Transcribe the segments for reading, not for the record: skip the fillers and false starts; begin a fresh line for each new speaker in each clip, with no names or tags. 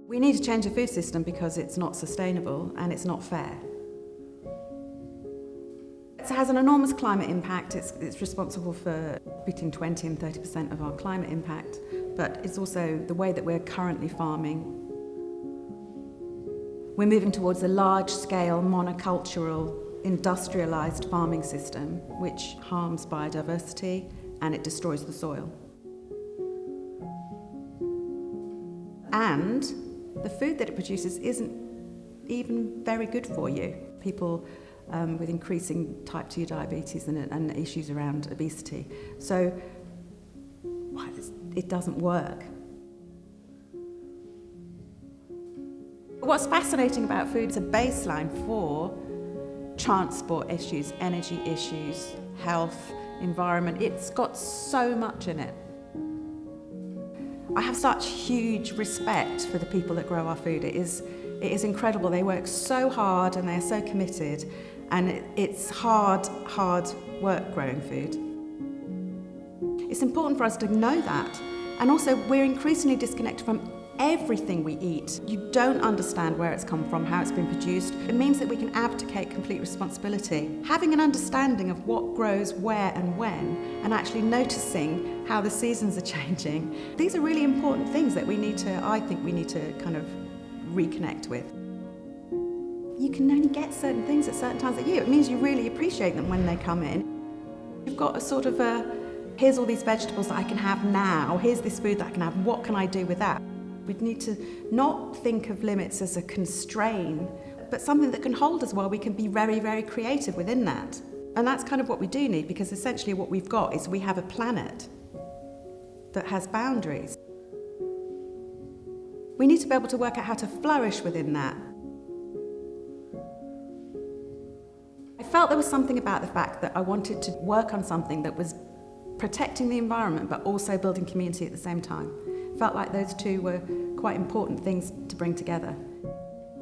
We need to change the food system because it's not sustainable and it's not fair. It has an enormous climate impact. It's responsible for between 20 and 30% of our climate impact, but it's also the way that we're currently farming. We're moving towards a large-scale, monocultural, industrialised farming system which harms biodiversity and it destroys the soil. And the food that it produces isn't even very good for you. People with increasing type 2 diabetes and issues around obesity. So it doesn't work. What's fascinating about food is a baseline for transport issues, energy issues, health, environment. It's got so much in it. I have such huge respect for the people that grow our food. It is incredible. They work so hard and they're so committed, and it's hard work growing food. It's important for us to know that, and also we're increasingly disconnected from everything we eat. You don't understand where it's come from, how it's been produced. It means that we can abdicate complete responsibility. Having an understanding of what grows where and when, and actually noticing how the seasons are changing, these are really important things that I think we need to kind of reconnect with. You can only get certain things at certain times of year. It means you really appreciate them when they come in. You've got a sort of here's all these vegetables that I can have now, here's this food that I can have, what can I do with that? We need to not think of limits as a constraint, but something that can hold us while we can be very, very creative within that. And that's kind of what we do need, because essentially what we've got is we have a planet that has boundaries. We need to be able to work out how to flourish within that. I felt there was something about the fact that I wanted to work on something that was protecting the environment but also building community at the same time. Felt like those two were quite important things to bring together.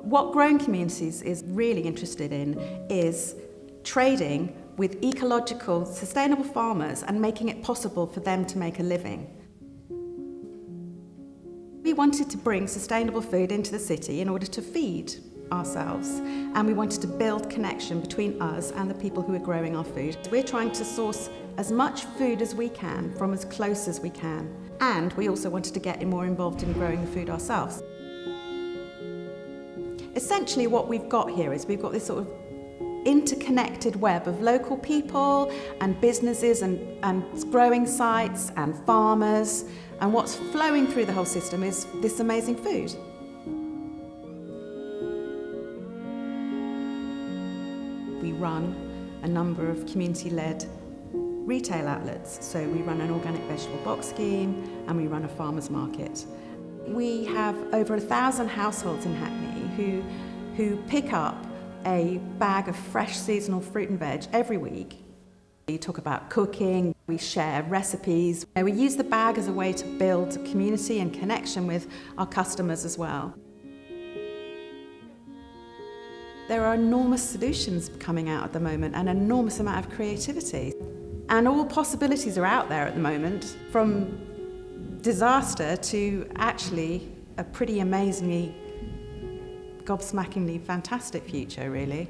What Growing Communities is really interested in is trading with ecological, sustainable farmers and making it possible for them to make a living. We wanted to bring sustainable food into the city in order to feed ourselves, and we wanted to build connection between us and the people who are growing our food. We're trying to source as much food as we can from as close as we can, and we also wanted to get more involved in growing the food ourselves. Essentially what we've got here is we've got this sort of interconnected web of local people and businesses and growing sites and farmers, and what's flowing through the whole system is this amazing food. We run a number of community-led retail outlets. So we run an organic vegetable box scheme and we run a farmer's market. We have over 1,000 households in Hackney who pick up a bag of fresh seasonal fruit and veg every week. We talk about cooking, we share recipes. We use the bag as a way to build community and connection with our customers as well. There are enormous solutions coming out at the moment and an enormous amount of creativity. And all possibilities are out there at the moment, from disaster to actually a pretty amazingly, gobsmackingly fantastic future, really.